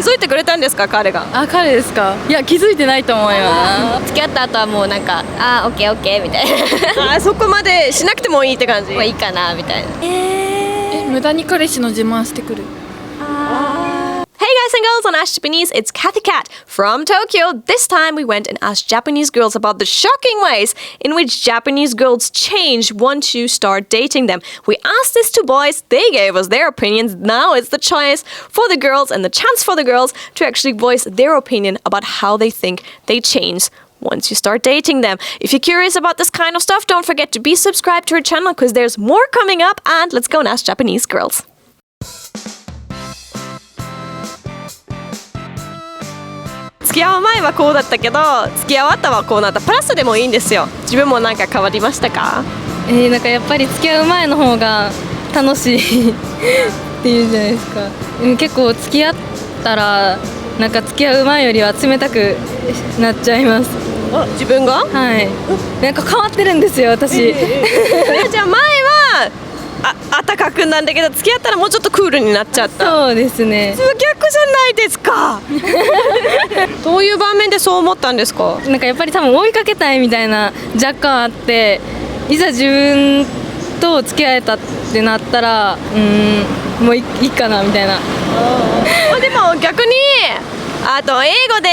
気づいてくれたんですか、彼が。あ、彼ですか。いや、気づいてないと思います。付き合った後はもうなんかオッケーオッケーみたいなそこまでしなくてもいいって感じ。もういいかなみたいな。無駄に彼氏の自慢してくる。Hey guys and girls, on Ask Japanese, it's Kathy Cat from Tokyo. This time we went and asked Japanese girls about the shocking ways in which Japanese girls change once you start dating them. We asked this to boys, they gave us their opinions. Now it's the choice for the girls and the chance for the girls to actually voice their opinion about how they think they change once you start dating them. If you're curious about this kind of stuff, don't forget to be subscribed to our channel because there's more coming up, and let's go and ask Japanese girls. 付き合う前はこうだったけど付き合わったはこうなった。プラスでもいいんですよ。自分もなんか変わりましたか？なんかやっぱり付き合う前の方が楽しいっていうじゃないですか。結構付き合ったらなんか付き合う前よりは冷たくなっちゃいます。自分が？はい。なんか変わってるんですよ、私。じゃあ前は暖かくなんだけど付き合ったらもうちょっとクールになっちゃった。そうですね。逆じゃないですか。どういう場面でそう思ったんですか？なんかやっぱり多分追いかけたいみたいな若干あって、いざ自分と付き合えたってなったらもういいかなみたいな。でも逆にあと英語で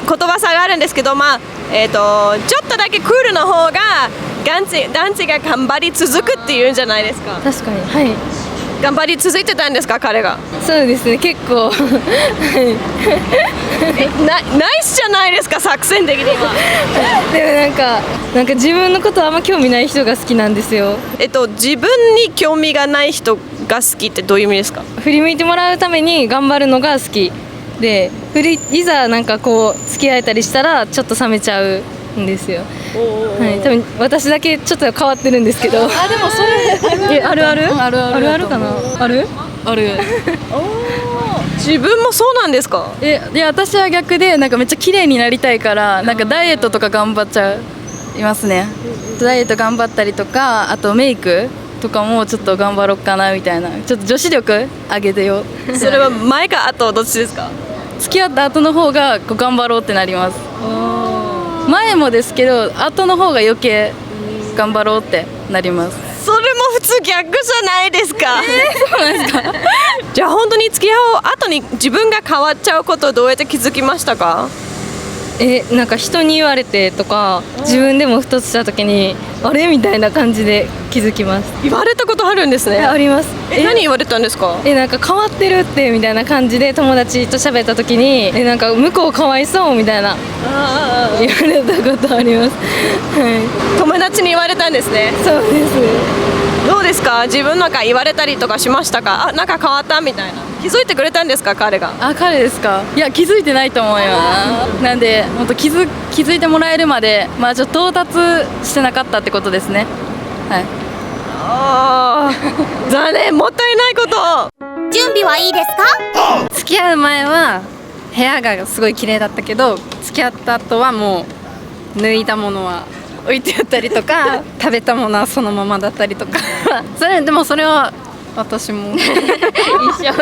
言葉差があるんですけど、ちょっとだけクールの方が男子が頑張り続くっていうんじゃないですか。確かに。はい。頑張り続いてたんですか、彼が。そうですね、結構。ナイスじゃないですか、作戦的には。でもなんか自分のことあんま興味ない人が好きなんですよ。自分に興味がない人が好きってどういう意味ですか？振り向いてもらうために頑張るのが好きで、いざなんかこう付き合えたりしたらちょっと冷めちゃうんですよ。はい、多分私だけちょっと変わってるんですけど。でもそれあるあるかな。ある自分もそうなんですか？いや、私は逆でなんかめっちゃ綺麗になりたいからなんかダイエットとか頑張っちゃいますね。ダイエット頑張ったりとか、あとメイクとかもちょっと頑張ろうかなみたいな。ちょっと女子力上げてよ。それは前か後どっちですか？付き合った後の方がこう頑張ろうってなります。前もですけど後の方が余計頑張ろうってなります。それも普通逆じゃないですか？そうなんですか？じゃあ本当に付き合う後に自分が変わっちゃうことをどうやって気づきましたか？なんか人に言われてとか、自分でもふとした時にあれみたいな感じで気づきます。言われたことあるんですね。あります。何言われたんですか？なんか変わってるってみたいな感じで友達と喋った時になんか向こうかわいそうみたいな言われたことあります。はい。友達に言われたんですね。そうです。どうですか？自分なんか言われたりとかしましたか？なんか変わったみたいな。気づいてくれたんですか、彼が？彼ですか？いや、気づいてないと思います。なんでもっと気づいてもらえるまでちょっと到達してなかったってことですね。はい。残念、もったいないこと。準備はいいですか？付き合う前は部屋がすごい綺麗だったけど、付き合った後はもう脱いだものは置いてあったりとか食べたものはそのままだったりとかでもそれは私も一緒。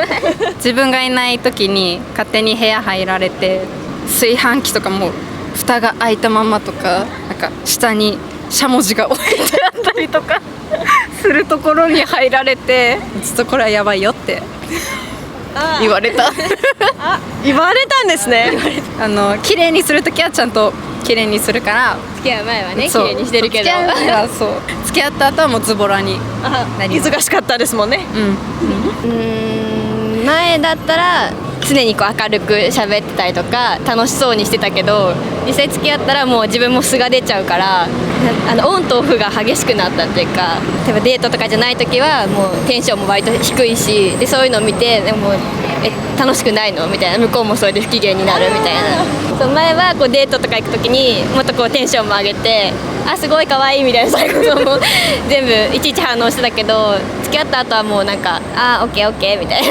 自分がいない時に勝手に部屋入られて、炊飯器とかも蓋が開いたままとか、なんか下にしゃもじが置いてあったりとかするところに入られて、ちょっとこれはやばいよって言われた。言われたんですね。綺麗にするときはちゃんと綺麗にするから。付き合う前はね綺麗にしてるけど、付き合った後はもうズボラになります。忙しかったですもんね。前だったら常にこう明るく喋ってたりとか楽しそうにしてたけど、実際付き合ったらもう自分も素が出ちゃうから、オンとオフが激しくなったっていうか、例えばデートとかじゃない時はもうテンションも割と低いし、でそういうのを見てでも楽しくないのみたいな、向こうもそれで不機嫌になるみたいな。そう前はこうデートとか行く時にもっとこうテンションも上げて、すごい可愛いみたいな、最後も全部いちいち反応してたけど、付き合った後はもうなんかオッケーオッケーみたい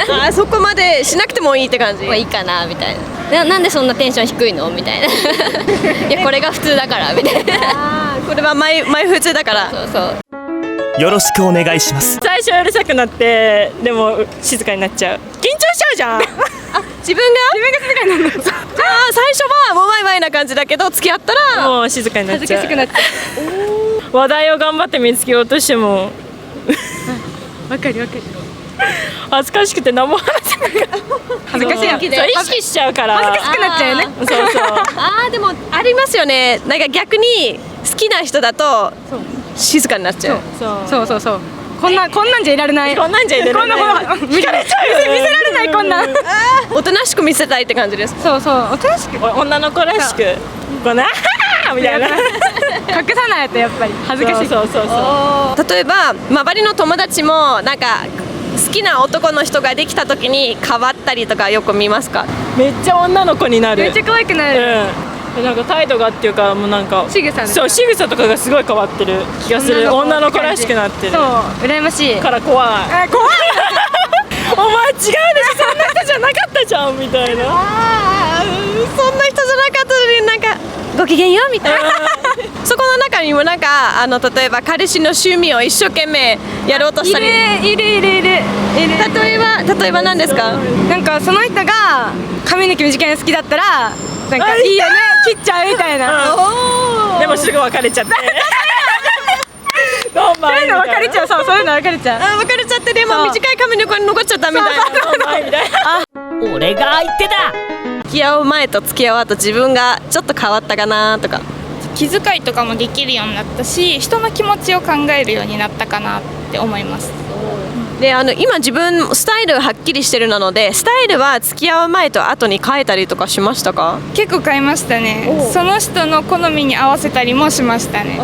な。そこまでしなくてもいいって感じ。もういいかなみたいな。なんでそんなテンション低いのみたいな。いやこれが普通だからみたいな。これは毎普通だから。そうそう。よろしくお願いします。最初うるさくなってでも静かになっちゃう。緊張しちゃうじゃん。自分が静かになるの。じゃあ最初はもうワイワイな感じだけど付き合ったらもう静かになっちゃう。恥ずかしくなっちゃ話題を頑張って見つけようとしてもう。わかるわかる。恥ずかしくて何も話せないから恥ずかしいよ。そう意識しちゃうから恥ずかしくなっちゃうよね。そうそうあーでもありますよね。なんか逆に好きな人だと静かになっちゃう。そうそうそう。こんなんじゃいられない。こんなんじゃいられない。見られちゃうよね。見せられないこんなん。おとなしく見せたいって感じですか。そうそう。おとなしく女の子らしくこんなみたいな。隠さないとやっぱり恥ずかしい。そう例えば周りの友達もなんか好きな男の人ができた時に変わったりとかよく見ますか。めっちゃ女の子になる。めっちゃ可愛くなる。なんか態度がっていうかもうなんか仕草そう仕草とかがすごい変わってる気がする。女の子らしくなってる。そう羨ましい。から怖い。怖い。お前違うでしょ、そんな人じゃなかったじゃんみたいな。そんな人じゃなかったのになんかご機嫌よみたいな。そこの中にもなんか例えば彼氏の趣味を一生懸命やろうとしたり。いる。例えば何ですか。なんかその人が髪の毛短いの好きだったらなんかいいよね切っちゃうみたいな。でもすぐ別れちゃって。どんまいみたいな。別れちゃう。そういうの別れちゃう。別れちゃってでも短い髪の毛に残っちゃったみたいな。どんまいみたいな。俺が相手だ。付き合う前と付き合う後自分がちょっと変わったかなとか。気遣いとかもできるようになったし、人の気持ちを考えるようになったかなって思います。で今自分スタイルはっきりしてるなのでスタイルは付き合う前と後に変えたりとかしましたか。結構変えましたね。その人の好みに合わせたりもしましたね。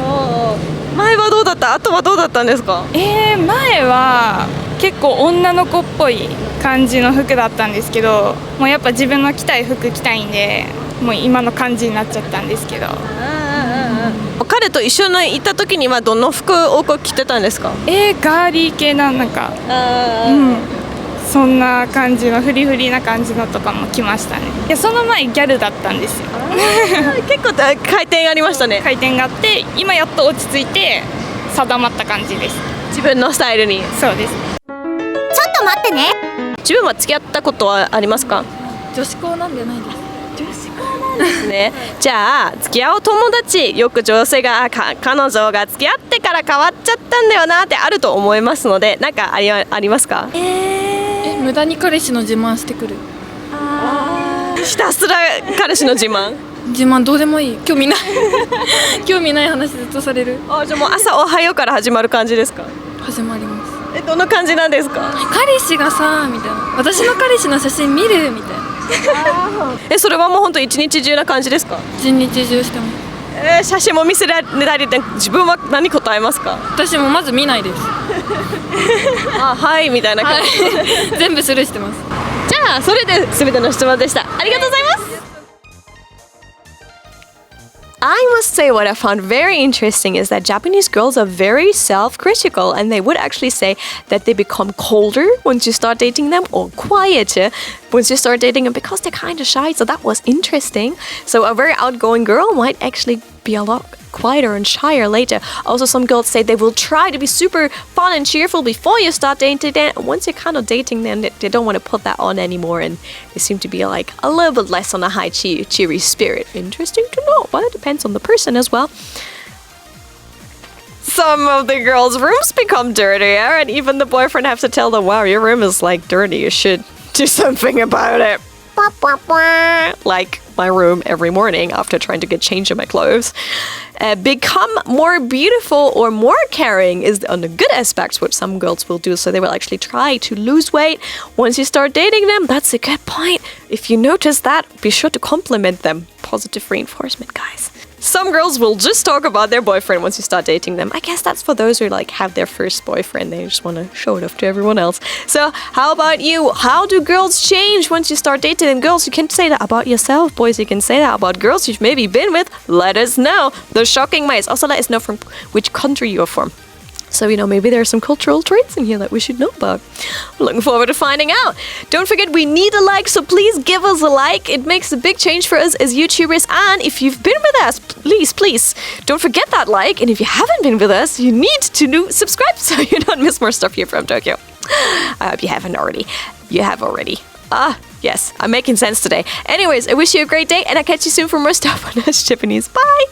前はどうだった、後はどうだったんですか。前は結構女の子っぽい感じの服だったんですけど、もうやっぱ自分の着たい服着たいんでもう今の感じになっちゃったんですけど。彼と一緒にいた時にはどの服を着てたんですか。ガーリー系なんかそんな感じのフリフリな感じのとかも着ましたね。いやその前ギャルだったんですよ。結構回転ありましたね。回転があって今やっと落ち着いて定まった感じです。自分のスタイルに。そうです。ちょっと待ってね。自分は付き合ったことはありますか。女子校なんじゃないです。ですね。じゃあ付き合う友達よく女性が彼女が付き合ってから変わっちゃったんだよなってあると思いますのでなんかありますか。無駄に彼氏の自慢してくる。ひたすら彼氏の自慢どうでもいい。興味ない興味ない話ずっとされる。じゃあもう朝おはようから始まる感じですか。始まります。どの感じなんですか。彼氏がさみたいな、私の彼氏の写真見るみたいな。それはもう本当一日中な感じですか。一日中してます。写真も見せられたりって自分は何答えますか。私もまず見ないです。はいみたいな感じ、全部スルーしてます。じゃあそれで全ての質問でした。ありがとうございます。I must say what I found very interesting is that Japanese girls are very self-critical and they would actually say that they become colder once you start dating them or quieter once you start dating them because they're kind of shy. So that was interesting. So a very outgoing girl might actually be a lot quieter and shyer later. Also, some girls say they will try to be super fun and cheerful before you start dating them. And once you're kind of dating them, they don't want to put that on anymore, and they seem to be like a little bit less on a high cheery spirit. Interesting to know, but it depends on the person as well. Some of the girls' rooms become dirtier, and even the boyfriend have to tell them, "Wow, your room is like dirty. You should do something about it." Like my room every morning after trying to get changed in my clothes. Become more beautiful or more caring is on the good aspects what some girls will do. So they will actually try to lose weight once you start dating them. That's a good point. If you notice that, be sure to compliment them. Positive reinforcement, guys. Some girls will just talk about their boyfriend once you start dating them. I guess that's for those who like have their first boyfriend. They just want to show it off to everyone else. So how about you? How do girls change once you start dating them? Girls, you can say that about yourself. Boys, you can say that about girls you've maybe been with. Let us know the shocking ways. Also, let us know from which country you're from. So, maybe there are some cultural traits in here that we should know about. I'm looking forward to finding out. Don't forget, we need a like, so please give us a like. It makes a big change for us as YouTubers. And if you've been with us, please, don't forget that like. And if you haven't been with us, you need to subscribe so you don't miss more stuff here from Tokyo. I hope you haven't already. You have already. Yes, I'm making sense today. Anyways, I wish you a great day, and I'll catch you soon for more stuff on Ask Japanese. Bye!